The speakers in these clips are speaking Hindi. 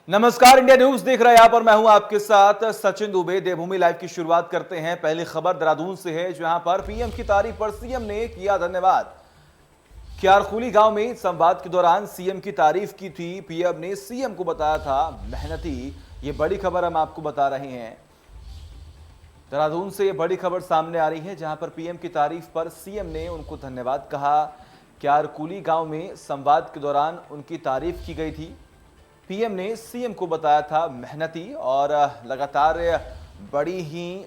नमस्कार, इंडिया न्यूज देख रहे हैं आप और मैं हूं आपके साथ सचिन दुबे। देवभूमि लाइव की शुरुआत करते हैं। पहली खबर देहरादून से है, जहां पर पीएम की तारीफ पर सीएम ने किया धन्यवाद। क्यारकुली गांव में संवाद के दौरान सीएम की तारीफ की थी। पीएम ने सीएम को बताया था मेहनती। ये बड़ी खबर हम आपको बता रहे हैं। देहरादून से ये बड़ी खबर सामने आ रही है, जहां पर पीएम की तारीफ पर सीएम ने उनको धन्यवाद कहा। क्यारकुली गांव में संवाद के दौरान उनकी तारीफ की गई थी। पीएम ने सीएम को बताया था मेहनती और लगातार बड़ी ही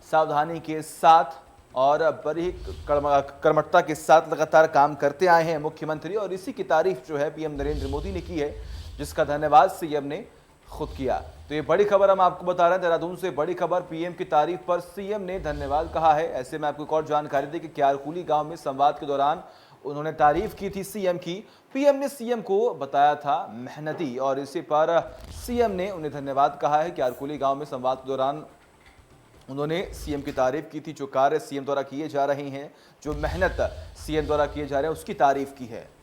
सावधानी के साथ और बड़ी कर्मठता के साथ लगातार काम करते आए हैं मुख्यमंत्री, और इसी की तारीफ जो है पीएम नरेंद्र मोदी ने की है, जिसका धन्यवाद सीएम ने खुद किया। तो ये बड़ी खबर हम आपको बता रहे हैं। देहरादून से बड़ी खबर, पीएम की तारीफ पर सीएम ने धन्यवाद कहा है। ऐसे में आपको एक और जानकारी दी कि क्यारकुली गांव में संवाद के दौरान उन्होंने तारीफ की थी सीएम की। पीएम ने सीएम को बताया था मेहनती, और इसी पर सीएम ने उन्हें धन्यवाद कहा है। क्यारकुली गांव में संवाद के दौरान उन्होंने सीएम की तारीफ की थी। जो कार्य सीएम द्वारा किए जा रहे हैं, जो मेहनत सीएम द्वारा किए जा रहे हैं, उसकी तारीफ की है।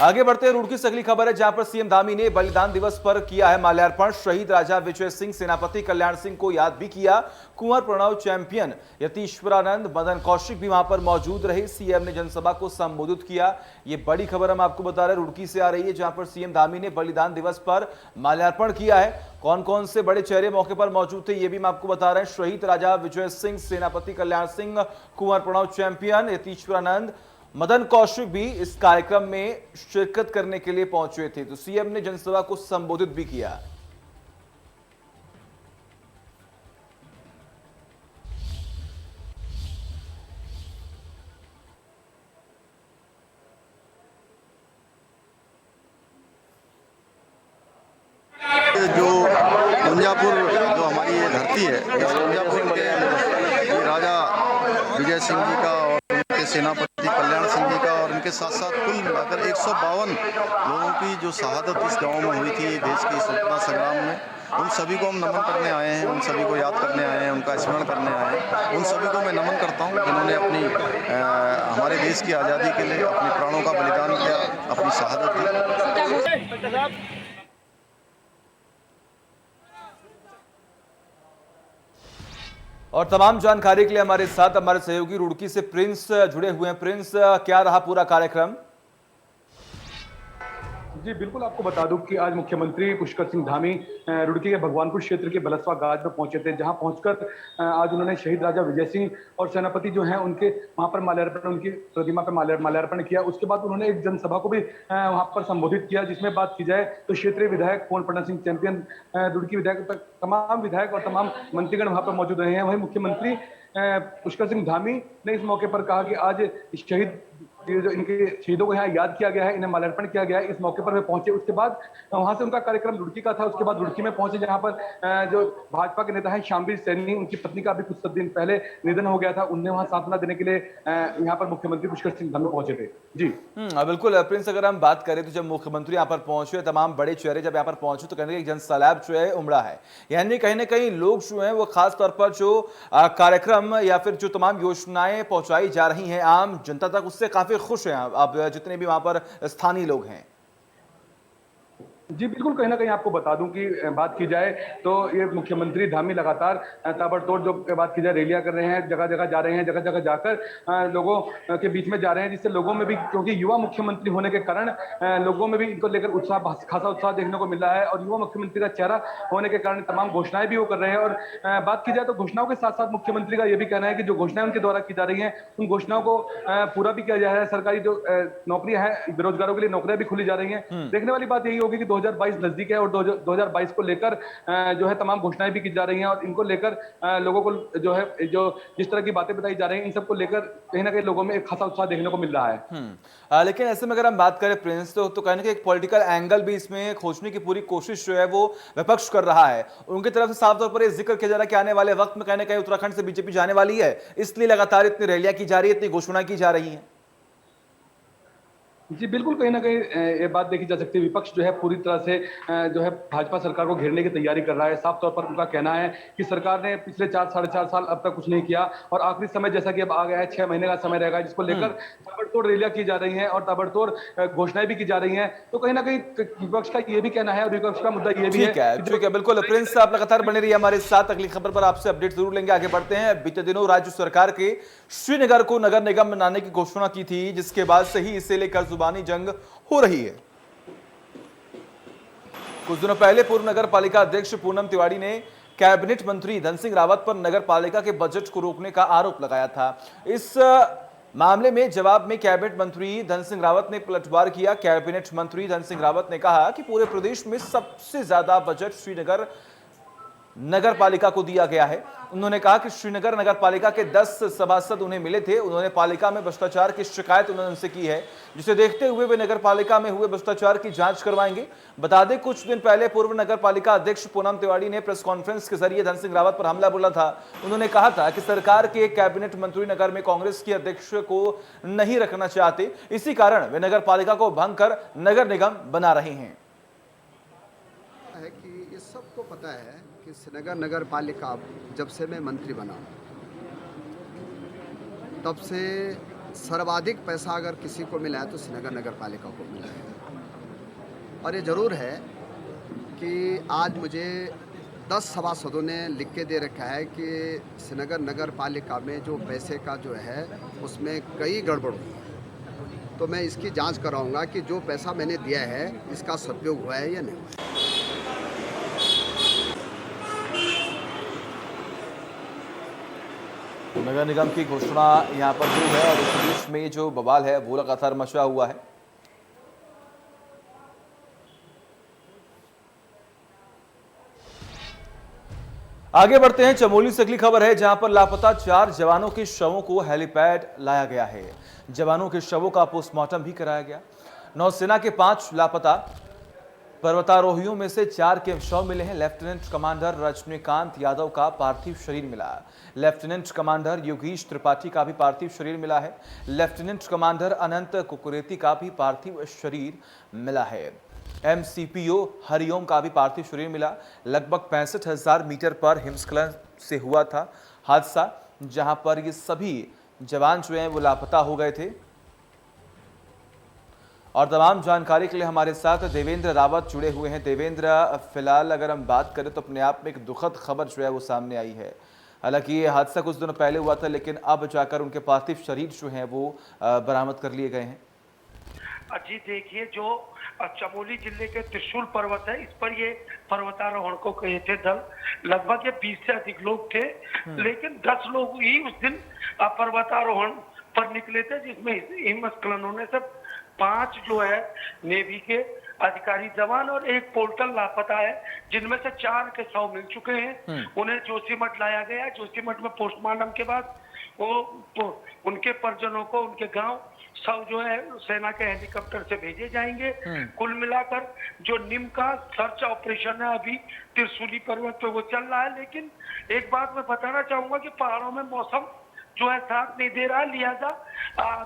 आगे बढ़ते हैं, रुड़की से अगली खबर है, जहां पर सीएम धामी ने बलिदान दिवस पर किया है माल्यार्पण। शहीद राजा विजय सिंह, सेनापति कल्याण सिंह को याद भी किया। कुंवर प्रणव चैंपियन यतीश्वरानंद, मदन कौशिक भी वहां पर मौजूद रहे। सीएम ने जनसभा को संबोधित किया। ये बड़ी खबर हम आपको बता रहे हैं, रुड़की से आ रही है, जहां पर सीएम धामी ने बलिदान दिवस पर माल्यार्पण किया है। कौन कौन से बड़े चेहरे मौके पर मौजूद थे, ये भी मैं आपको बता रहे हैं। शहीद राजा विजय सिंह, सेनापति कल्याण सिंह, कुंवर प्रणव चैंपियन यतीश्वरानंद, मदन कौशिक भी इस कार्यक्रम में शिरकत करने के लिए पहुंचे थे। तो सीएम ने जनसभा को संबोधित भी किया। जो कुंजापुर जो हमारी ये धरती है, इस कुंजापुर के ये राजा विजय सिंह जी का और उनके सेनापति कल्याण सिंह जी का और इनके साथ साथ कुल अगर 152 लोगों की जो शहादत इस गांव में हुई थी देश की स्वतंत्रता संग्राम में, उन सभी को हम नमन करने आए हैं, उन सभी को याद करने आए हैं, उनका स्मरण करने आए हैं। उन सभी को मैं नमन करता हूं जिन्होंने अपनी हमारे देश की आज़ादी के लिए अपने प्राणों का बलिदान किया, अपनी शहादत दी। और तमाम जानकारी के लिए हमारे साथ हमारे सहयोगी रुड़की से प्रिंस जुड़े हुए हैं। प्रिंस, क्या रहा पूरा कार्यक्रम? जी बिल्कुल, आपको बता दूं कि आज मुख्यमंत्री पुष्कर सिंह धामी रुड़की के भगवानपुर क्षेत्र के बलसवा गाज में पहुंचे थे, जहां पहुंचकर आज उन्होंने शहीद राजा विजय सिंह और सेनापति जो हैं उनके वहां पर माल्यार्पण, उनकी प्रतिमा पर माल्यार्पण किया। उसके बाद उन्होंने एक जनसभा को भी वहां पर संबोधित किया, जिसमें बात की जाए तो क्षेत्रीय विधायक कुंवर प्रणव सिंह चैंपियन, रुड़की विधायक तक तमाम विधायक और तमाम मंत्रीगण वहां पर मौजूद रहे हैं। वहीं मुख्यमंत्री पुष्कर सिंह धामी ने इस मौके पर कहा कि आज शहीद जो इनके शहीदों को यहाँ याद किया गया है, इन्हें माल्यार्पण किया गया है। इस मौके पर वे पहुंचे। उसके बाद वहां से उनका कार्यक्रम रुड़की का था। उसके बाद रुड़की में पहुंचे, जहां पर जो भाजपा के नेता हैं श्यामवीर सैनी, उनकी पत्नी का भी कुछ दिन पहले निधन हो गया था। उन्हें वहां सांत्वना देने के लिए यहाँ पर मुख्यमंत्री पुष्कर सिंह धामी पहुंचे थे। जी बिल्कुल प्रिंस, अगर हम बात करें तो जब मुख्यमंत्री यहाँ पर पहुंचे, तमाम बड़े चेहरे जब यहाँ पर पहुंचे, तो कहने जन सैलाब जो है उमड़ा है। यानी कहीं ना कहीं लोग जो है वो खास तौर पर जो कार्यक्रम या फिर जो तमाम योजनाएं पहुंचाई जा रही हैं आम जनता तक, उससे काफी खुश हैं आप जितने भी वहां पर स्थानीय लोग हैं। जी बिल्कुल, कहीं ना कहीं आपको बता दूं कि बात की जाए तो ये मुख्यमंत्री धामी लगातार ताबड़तोड़ जो बात की जाए रैलियां कर रहे हैं, जगह जगह जा रहे हैं, जगह जगह जाकर लोगों के बीच में जा रहे हैं, जिससे लोगों में भी, क्योंकि युवा मुख्यमंत्री होने के कारण लोगों में भी इनको लेकर उत्साह, खासा उत्साह देखने को मिल रहा है। और युवा मुख्यमंत्री का चेहरा होने के कारण तमाम घोषणाएं भी वो कर रहे हैं। और बात की जाए तो घोषणाओं के साथ साथ मुख्यमंत्री का यह भी कहना है कि जो घोषणाएं उनके द्वारा की जा रही हैं, उन घोषणाओं को पूरा भी किया जा रहा है। सरकारी जो नौकरियां हैं, बेरोजगारों के लिए नौकरियां भी खुली जा रही हैं। देखने वाली बात यही होगी कि 2022 नजदीक है और 2022 को लेकर जो है तमाम घोषणाएं भी की जा रही हैं, और इनको लेकर लोगों को जो है जो जिस तरह की बातें बताई जा रही हैं, इन सबको लेकर कहीं ना कहीं लोगों में एक खासा उत्साह देखने को मिल रहा है। लेकिन ऐसे में अगर हम बात करें प्रिंस, तो कहने का एक पॉलिटिकल एंगल भी इसमें खोजने की पूरी कोशिश जो है वो विपक्ष कर रहा है। उनकी तरफ से साफ तौर पर यह जिक्र किया जा रहा है कि आने वाले वक्त में कहीं ना कहीं उत्तराखंड से बीजेपी जाने वाली है, इसलिए लगातार इतनी रैलियां की जा रही है, इतनी घोषणा की जा रही है। जी बिल्कुल, कहीं न कहीं ये बात देखी जा सकती है, विपक्ष जो है पूरी तरह से जो है भाजपा सरकार को घेरने की तैयारी कर रहा है। साफ तौर पर उनका कहना है कि सरकार ने पिछले 4 साढ़े 4 साल अब तक कुछ नहीं किया और आखिरी समय जैसा कि अब आ गया है, 6 महीने का समय रहेगा, जिसको लेकर ताबड़तोड़ रैलियाँ की जा रही हैं और ताबड़तोड़ घोषणाएँ भी की जा रही हैं। तो कहीं न कहीं विपक्ष का ये भी कहना है और विपक्ष का मुद्दा ये भी है कि ठीक है, बिल्कुल प्रिंस, आप लगातार बने रहिए हमारे साथ। अगली खबर पर आपसे अपडेट जरूर लेंगे। आगे बढ़ते हैं। बीते दिनों राज्य सरकार के श्रीनगर को नगर निगम बनाने की घोषणा की थी, जिसके बाद से ही इसे लेकर जुबानी जंग हो रही है। कुछ दिनों पहले पूर्व नगर पालिका अध्यक्ष पूनम तिवारी ने कैबिनेट मंत्री धन सिंह रावत पर नगर पालिका के बजट को रोकने का आरोप लगाया था। इस मामले में जवाब में कैबिनेट मंत्री धन सिंह रावत ने पलटवार किया। कैबिनेट मंत्री धन सिंह रावत ने कहा कि पूरे प्रदेश में सबसे ज्यादा बजट श्रीनगर नगर पालिका को दिया गया है। उन्होंने कहा कि श्रीनगर नगर पालिका के 10 सभासद उन्हें मिले थे। उन्होंने पालिका में भ्रष्टाचार की शिकायत उन्होंने उनसे की है, जिसे देखते हुए वे नगर पालिका में हुए भ्रष्टाचार की जांच करवाएंगे। बता दें, कुछ दिन पहले पूर्व नगर पालिका अध्यक्ष पूनम तिवारी ने प्रेस कॉन्फ्रेंस के जरिए धन सिंह रावत पर हमला बोला था। उन्होंने कहा था कि सरकार के कैबिनेट मंत्री नगर में कांग्रेस के अध्यक्ष को नहीं रखना चाहते, इसी कारण वे नगर पालिका को भंग कर नगर निगम बना रहे हैं। है कि ये सबको पता है कि श्रीनगर नगर पालिका जब से मैं मंत्री बना तब से सर्वाधिक पैसा अगर किसी को मिला है तो श्रीनगर नगर पालिका को मिला है। और ये ज़रूर है कि आज मुझे 10 सभासदों ने लिख के दे रखा है कि श्रीनगर नगर पालिका में जो पैसे का जो है उसमें कई गड़बड़ हुई है। तो मैं इसकी जांच कराऊंगा कि जो पैसा मैंने दिया है इसका सदुपयोग हुआ है या नहीं हुआ है। नगर निगम की घोषणा यहां पर हुई है और इस बीच में जो बवाल है वो लगातार मचा हुआ है। आगे बढ़ते हैं। चमोली से अगली खबर है, जहां पर लापता 4 जवानों के शवों को हेलीपैड लाया गया है। जवानों के शवों का पोस्टमार्टम भी कराया गया। नौसेना के 5 लापता पर्वतारोहियों में से 4 के शव मिले हैं। लेफ्टिनेंट कमांडर रजनीकांत यादव का पार्थिव शरीर मिला। लेफ्टिनेंट कमांडर योगेश त्रिपाठी का भी पार्थिव शरीर मिला है। लेफ्टिनेंट कमांडर अनंत कुकुरेती का भी पार्थिव शरीर मिला है। एमसीपीओ हरिओम का भी पार्थिव शरीर मिला। लगभग 65,000 मीटर पर हिमस्खलन से हुआ था हादसा, जहां पर ये सभी जवान जो हैं वो लापता हो गए थे। और तमाम जानकारी के लिए हमारे साथ देवेंद्र रावत जुड़े हुए हैं। देवेंद्र, फिलहाल अगर हम बात करें तो अपने आप में एक दुखद खबर जो है वो सामने आई है। हालांकि ये हादसा कुछ दिनों पहले हुआ था, लेकिन अब जाकर उनके पार्थिव शरीर जो हैं वो बरामद कर लिए गए हैं। जी देखिए, जो चमोली जिले के त्रिशूल पर्वत है, इस पर ये पर्वतारोहण को गए थे दल। लगभग ये 20 से अधिक लोग थे, लेकिन 10 लोग ही उस दिन पर्वतारोहण पर निकले थे, जिसमें हिमस्खलन होने से 5 जो है नेवी के अधिकारी जवान और 1 पोर्टल लापता है, जिनमें से 4 के शव मिल चुके हैं। उन्हें जोशीमठ लाया गया। जोशीमठ में पोस्टमार्टम के बाद वो उनके परिजनों को उनके गांव शव जो है सेना के हेलीकॉप्टर से भेजे जाएंगे। कुल मिलाकर जो निम का सर्च ऑपरेशन है अभी त्रिशूली पर्वत पे वो चल रहा है। लेकिन एक बात मैं बताना चाहूंगा कि पहाड़ों में मौसम जो है साथ नहीं दे रहा है, लिहाजा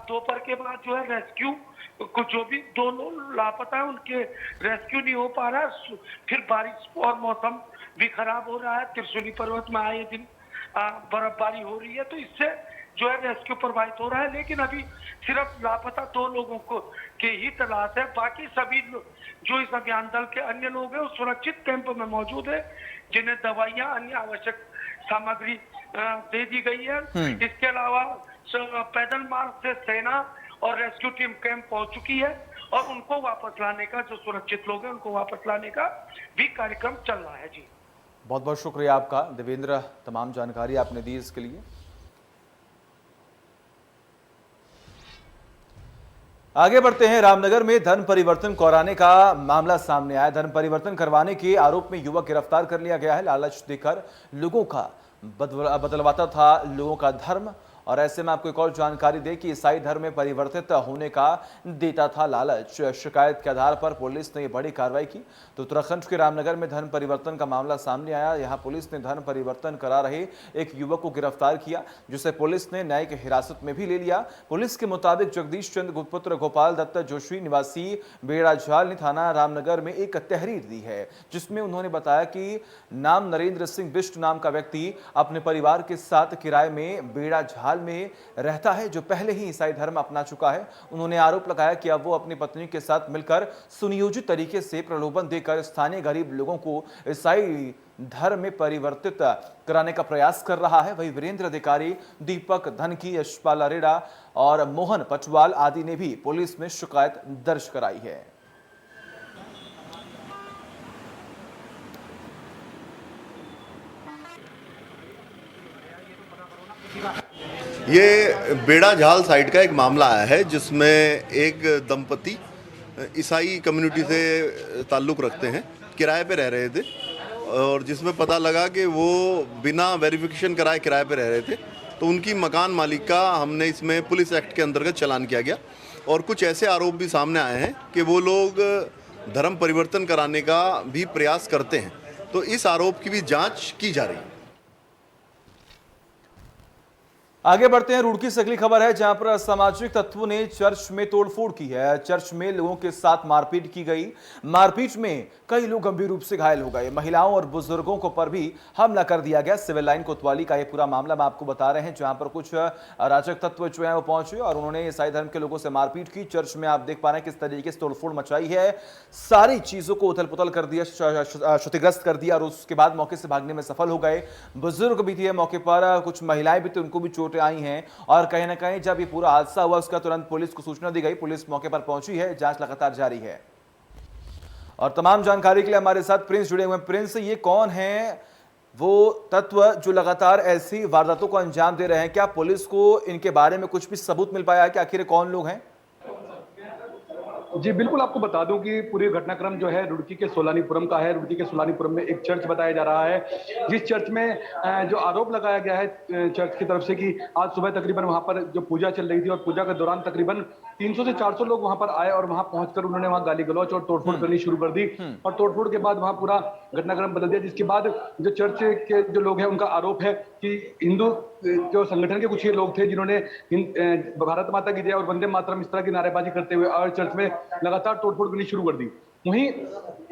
दोपहर के बाद जो है रेस्क्यू को जो भी 2 लोग लापता है उनके रेस्क्यू नहीं हो पा रहा है। फिर बारिश और मौसम भी खराब हो रहा है। त्रिशूली पर्वत में आए दिन बर्फबारी हो रही है, तो इससे जो है रेस्क्यू प्रभावित हो रहा है। लेकिन अभी सिर्फ लापता 2 लोगों को की ही तलाश है। बाकी सभी जो इस अभियान दल के अन्य लोग हैं वो सुरक्षित कैंप में मौजूद है, जिन्हें दवाइयां अन्य आवश्यक सामग्री दे दी गई है। इसके अलावा पैदल मार्ग से सेना और रेस्क्यू टीम कैंप पहुंच चुकी है और उनको वापस लाने का, जो सुरक्षित लोग हैं उनको वापस लाने का भी कार्यक्रम चल रहा है। जी बहुत बहुत शुक्रिया आपका देवेंद्र, तमाम जानकारी आपने दी इसके लिए। आगे बढ़ते हैं। रामनगर में धन परिवर्तन कराने का मामला सामने आया। धन परिवर्तन करवाने के आरोप में युवक गिरफ्तार कर लिया गया है। लालच देकर लोगों का बदलवाता था लोगों का धर्म और ऐसे में आपको एक और जानकारी दें कि ईसाई धर्म में परिवर्तित होने का देता था लालच। शिकायत के आधार पर पुलिस ने बड़ी कार्रवाई की। तो उत्तराखंड के रामनगर में धर्म परिवर्तन का मामला सामने आया। यहां पुलिस ने धर्म परिवर्तन करा रहे एक युवक को गिरफ्तार किया, जिसे पुलिस ने न्यायिक हिरासत में भी ले लिया। पुलिस के मुताबिक जगदीश चंद्र गुप्तपुत्र गोपाल दत्त जोशी निवासी बेड़ाझाल ने थाना रामनगर में एक तहरीर दी है, जिसमें उन्होंने बताया कि नाम नरेंद्र सिंह बिष्ट नाम का व्यक्ति अपने परिवार के साथ किराए में बेड़ाझाल में रहता है, जो पहले ही ईसाई धर्म अपना चुका है। उन्होंने आरोप लगाया कि अब वो अपनी पत्नी के साथ मिलकर सुनियोजित तरीके से प्रलोभन देकर स्थानीय गरीब लोगों को ईसाई धर्म में परिवर्तित कराने का प्रयास कर रहा है। वहीं वीरेंद्र अधिकारी, दीपक धनकी, यशपाल अरेड़ा और मोहन पटवाल आदि ने भी पुलिस में शिकायत दर्ज कराई है। ये बेड़ाझाल साइड का एक मामला आया है, जिसमें एक दंपति ईसाई कम्युनिटी से ताल्लुक़ रखते हैं, किराए पे रह रहे थे, और जिसमें पता लगा कि वो बिना वेरिफिकेशन कराए किराए पे रह रहे थे। तो उनकी मकान मालिक का हमने इसमें पुलिस एक्ट के अंतर्गत चालान किया गया, और कुछ ऐसे आरोप भी सामने आए हैं कि वो लोग धर्म परिवर्तन कराने का भी प्रयास करते हैं। तो इस आरोप की भी जांच की जा रही है। आगे बढ़ते हैं। रुड़की से अगली खबर है, जहां पर असामाजिक तत्वों ने चर्च में तोड़फोड़ की है। चर्च में लोगों के साथ मारपीट की गई। मारपीट में कई लोग गंभीर रूप से घायल हो गए। महिलाओं और बुजुर्गों को पर भी हमला कर दिया गया। सिविल लाइन कोतवाली का यह पूरा मामला मैं आपको बता रहे हैं, जहां पर कुछ अराजक तत्व जो है वो पहुंचे और उन्होंने ईसाई धर्म के लोगों से मारपीट की। चर्च में आप देख पा रहे हैं किस तरीके से तोड़फोड़ मचाई है। सारी चीजों को उथल पुथल कर दिया, क्षतिग्रस्त कर दिया, और उसके बाद मौके से भागने में सफल हो गए। बुजुर्ग भी थे मौके पर, कुछ महिलाएं भी थी, उनको भी चोटें आई हैं। और कहीं ना कहीं जब ये पूरा हादसा हुआ, उसका तुरंत पुलिस को सूचना दी गई। पुलिस मौके पर पहुंची है, जांच लगातार जारी है। और तमाम जानकारी के लिए हमारे साथ प्रिंस जुड़े हुए हैं। प्रिंस, ये कौन है वो तत्व जो लगातार ऐसी वारदातों को अंजाम दे रहे हैं? क्या पुलिस को इनके बारे में कुछ भी सबूत मिल पाया है कि आखिर कौन लोग हैं? जी बिल्कुल, आपको बता दूं कि पूरी घटनाक्रम जो है रुड़की के सोलानीपुरम का है। रुड़की के सोलानीपुरम में एक चर्च बताया जा रहा है, जिस चर्च में जो आरोप लगाया गया है चर्च की तरफ से कि आज सुबह तकरीबन वहां पर जो पूजा चल रही थी, और पूजा के दौरान तकरीबन 300 से 400 लोग वहां पर आए, और वहां पहुंचकर उन्होंने वहां गाली गलौच और तोड़फोड़ करनी शुरू कर दी। और तोड़फोड़ के बाद वहां पूरा घटनाक्रम बदल दिया, जिसके बाद जो चर्च के जो लोग हैं उनका आरोप है कि हिंदू जो संगठन के कुछ ये लोग थे, जिन्होंने भारत माता की जय और वंदे मातरम इस तरह की नारेबाजी करते हुए और चर्च में लगातार तोड़फोड़ करनी शुरू कर दी। वहीं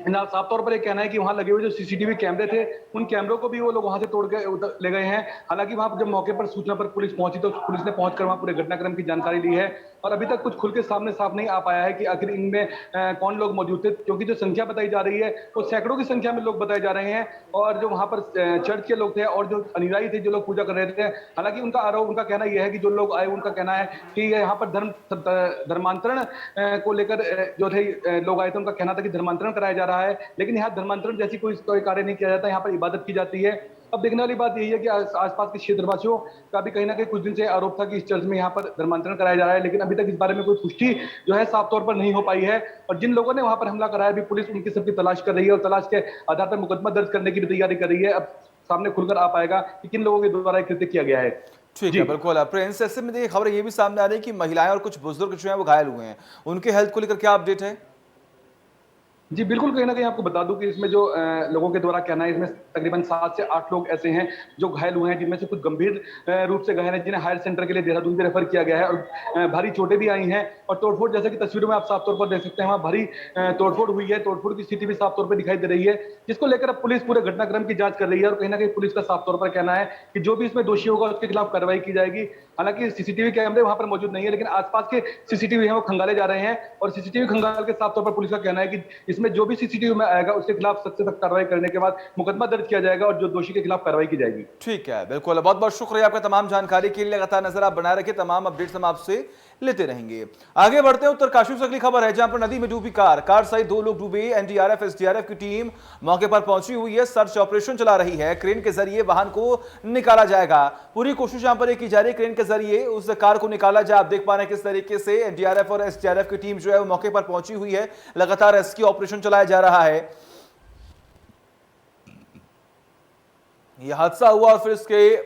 साफ तौर पर एक कहना है कि वहां लगे हुए जो सीसीटीवी कैमरे थे, उन कैमरों को भी वो लोग वहां से तोड़ के ले गए हैं। हालांकि वहां जब मौके पर सूचना पर पुलिस पहुंची, तो पुलिस ने पहुंचकर वहां पूरे घटनाक्रम की जानकारी ली है, और अभी तक कुछ खुल के सामने साफ नहीं आ पाया है कि आखिर इनमें कौन लोग मौजूद थे, क्योंकि जो संख्या बताई जा रही है वो सैकड़ों की संख्या में लोग बताए जा रहे हैं। और जो वहां पर चर्च के लोग थे और जो अनुयायी थे, जो लोग पूजा कर रहे थे, हालांकि उनका आरोप, उनका कहना यह है कि जो लोग आए उनका कहना है कि यहाँ पर धर्मांतरण को लेकर जो थे लोग आए थे, उनका कहना था कि धर्मांतरण कराया जा रहा है, लेकिन यहाँ धर्मांतरण जैसी कोई कार्य नहीं किया जाता, यहाँ पर इबादत की जाती है। अब देखने वाली बात यही है कि आसपास के क्षेत्रवासियों का भी कहीं ना कहीं कुछ दिन से आरोप था कि इस चर्च में यहाँ पर धर्मांतरण कराया जा रहा है, लेकिन अभी तक इस बारे में कोई पुष्टि जो है साफ तौर पर नहीं हो पाई है। और जिन लोगों ने वहां पर हमला कराया, भी पुलिस उनकी सबकी तलाश कर रही है, और तलाश के आधार पर मुकदमा दर्ज करने की भी तैयारी कर रही है। अब सामने खुलकर आ पाएगा कि किन लोगों के द्वारा कृत्य किया गया है। ठीक है, बिल्कुल प्रिंस। ऐसे में देखिए खबर ये भी सामने आ रही है कि महिलाएं और कुछ बुजुर्ग जो है वो घायल हुए हैं, उनके हेल्थ को लेकर क्या अपडेट है? जी बिल्कुल, कहीं ना कहीं आपको बता दूं कि इसमें जो लोगों के द्वारा कहना है, इसमें तकरीबन 7 से 8 लोग ऐसे हैं जो घायल हुए हैं, जिनमें से कुछ गंभीर रूप से घायल हैं, जिन्हें हायर सेंटर के लिए देहरादून में रेफर किया गया है, और भारी चोटें भी आई हैं। और तोड़फोड़, जैसे कि तस्वीरों में आप साफ तौर पर देख सकते हैं, वहाँ भारी तोड़फोड़ हुई है। तोड़फोड़ की स्थिति भी साफ तौर पर दिखाई दे रही है, जिसको लेकर अब पुलिस पूरे घटनाक्रम की जांच कर रही है। और कहीं ना कहीं पुलिस का साफ तौर पर कहना है कि जो भी इसमें दोषी होगा उसके खिलाफ कार्रवाई की जाएगी। हालांकि सीसीटीवी कैमरे वहां पर मौजूद नहीं है, लेकिन आसपास के सीसीटीवी हैं वो खंगाले जा रहे हैं, और सीसीटीवी खंगाल के साफ तौर पर पुलिस का कहना है कि इसमें जो भी सीसीटीवी में आएगा उसके खिलाफ सख्त से सख्त कार्रवाई करने के बाद मुकदमा दर्ज किया जाएगा, और जो दोषी के खिलाफ कार्रवाई की जाएगी। ठीक है, बिल्कुल। बहुत बहुत शुक्रिया आपका तमाम जानकारी के लिए। लगातार नजर आप बनाए रखिए, तमाम अपडेट्स हम आपसे लेते रहेंगे। आगे बढ़ते हैं उत्तरकाशी से अगली खबर है, जहां पर नदी में डूबी कार सहित 2 लोग डूबे। एनडीआरएफ एसडीआरएफ की टीम मौके पर पहुंची हुई है, सर्च ऑपरेशन चला रही है। क्रेन के जरिए वाहन को निकाला जाएगा। पूरी कोशिश यहां पर की जा रही है, क्रेन के जरिए उस कार को निकाला जाए। आप देख पा रहे हैं किस तरीके से एनडीआरएफ और एसडीआरएफ की टीम जो है वो मौके पर पहुंची हुई है। लगातार रेस्क्यू ऑपरेशन चलाया जा रहा है। यह हादसा हुआ और फिर इसके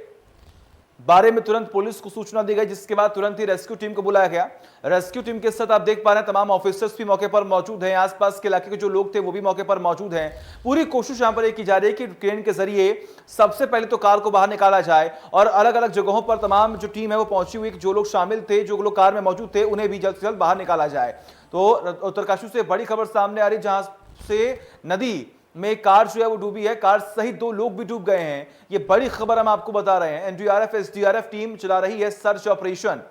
बारे में तुरंत पुलिस को सूचना दी गई, जिसके बाद तुरंत ही रेस्क्यू टीम को बुलाया गया। रेस्क्यू टीम के साथ आप देख पा रहे हैं तमाम ऑफिसर्स भी मौके पर मौजूद हैं, आसपास के इलाके के जो लोग थे वो भी मौके पर मौजूद हैं। पूरी कोशिश यहां पर की जा रही है कि क्रेन के जरिए सबसे पहले तो कार को बाहर निकाला जाए और अलग अलग जगहों पर तमाम जो टीम है वो पहुंची हुई, जो लोग शामिल थे, जो लोग कार में मौजूद थे, उन्हें भी जल्द से जल्द बाहर निकाला जाए। तो उत्तरकाशी से बड़ी खबर सामने आ रही, जहां से नदी में कार जो है वो डूबी है, कार सहित 2 लोग भी डूब गए हैं। ये बड़ी खबर हम आपको बता रहे हैं। एनडीआरएफ एसडीआरएफ टीम चला रही है सर्च ऑपरेशन।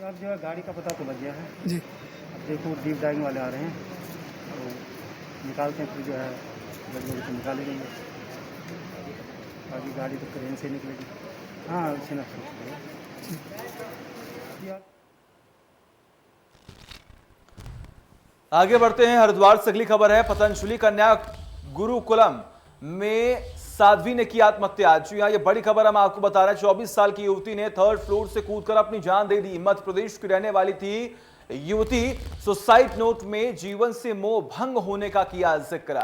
अब जो है गाड़ी का पता तो लग गया है जी। अब देखो डीप डाइविंग वाले आ रहे हैं तो निकालते हैं, फिर जो है गाड़ी को निकाली गई है। बाकी गाड़ी तो क्रेन से निकलेगी। हाँ उसी ना आगे बढ़ते हैं। हरिद्वार से अगली खबर है। पतंजलि कन्या गुरुकुलम में साध्वी ने की आत्महत्या। जी हां, ये बड़ी खबर हम आपको बता रहे हैं। 24 साल की युवती ने 3rd फ्लोर से कूदकर अपनी जान दे दी। मध्य प्रदेश की रहने वाली थी युवती। सुसाइड नोट में जीवन से मोह भंग होने का किया जिक्र।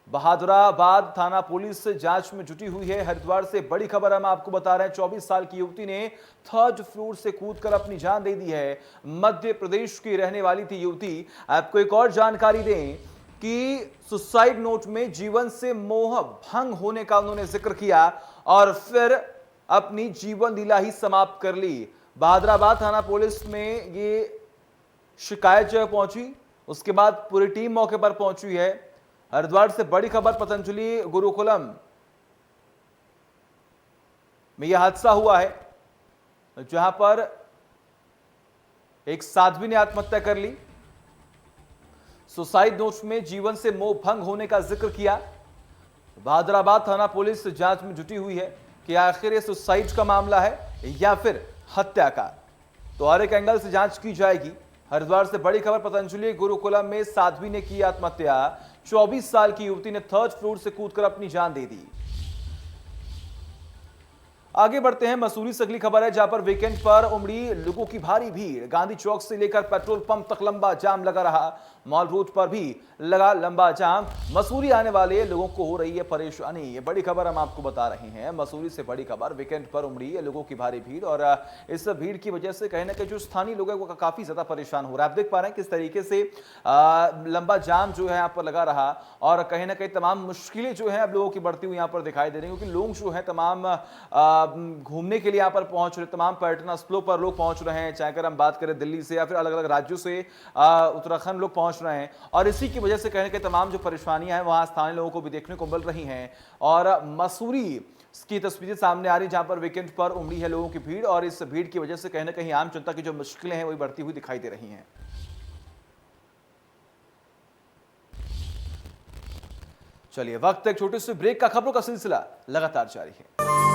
बहादुराबाद थाना पुलिस जांच में जुटी हुई है। हरिद्वार से बड़ी खबर हम आपको बता रहे हैं। 24 साल की युवती ने 3rd फ्लोर से कूदकर अपनी जान दे दी है। मध्य प्रदेश की रहने वाली थी युवती। आपको एक और जानकारी दें कि सुसाइड नोट में जीवन से मोह भंग होने का उन्होंने जिक्र किया और फिर अपनी जीवन लीला ही समाप्त कर ली। बहादुराबाद थाना पुलिस में ये शिकायत जो पहुंची, उसके बाद पूरी टीम मौके पर पहुंची है। हरिद्वार से बड़ी खबर। पतंजलि गुरुकुलम में यह हादसा हुआ है, जहां पर एक साध्वी ने आत्महत्या कर ली। सुसाइड नोट में जीवन से मोह भंग होने का जिक्र किया। बहादुराबाद थाना पुलिस जांच में जुटी हुई है कि आखिर ये सुसाइड का मामला है या फिर हत्या का। तो हर एक एंगल से जांच की जाएगी। हरिद्वार से बड़ी खबर। पतंजलि गुरुकुलम में साध्वी ने की आत्महत्या। 24 साल की युवती ने 3rd फ्लोर से कूदकर अपनी जान दे दी। आगे बढ़ते हैं। मसूरी से अगली खबर है, जहां पर वीकेंड पर उमड़ी लोगों की भारी भीड़। गांधी चौक से लेकर पेट्रोल पंप तक लंबा जाम लगा रहा। मॉल रोड पर भी लगा लंबा जाम। मसूरी आने वाले लोगों को हो रही है परेशानी। ये बड़ी खबर हम आपको बता रहे हैं। मसूरी से बड़ी खबर। वीकेंड पर उमड़ी है लोगों की भारी भीड़ और इस भीड़ की वजह से कहीं ना कहीं जो स्थानीय लोग हैं वो काफी ज्यादा परेशान हो रहा है। आप देख पा रहे हैं किस तरीके से लंबा जाम जो है यहाँ पर लगा रहा और कहीं ना कहीं तमाम मुश्किलें जो है अब लोगों की बढ़ती हुई यहाँ पर दिखाई दे रही है, क्योंकि लोग जो है तमाम घूमने के लिए यहाँ पर पहुंच रहे, तमाम पर्यटन स्थलों पर लोग पहुंच रहे हैं, चाहे अगर हम बात करें दिल्ली से या फिर अलग अलग राज्यों से उत्तराखंड लोग पहुंच रहे हैं। और इसी की वजह से कहीं ना कहीं तमाम जो परेशानियां हैं वहां स्थानीय लोगों को भी देखने को मिल रही हैं। और मसूरी की तस्वीरें सामने आ रही, जहां पर वीकेंड पर उमड़ी है लोगों की भीड़ और इस भीड़ की वजह से कहीं ना कहीं आम जनता की जो मुश्किलें हैं वही बढ़ती हुई दिखाई दे रही हैं। चलिए, वक्त एक छोटे से ब्रेक का। खबरों का सिलसिला लगातार जारी है।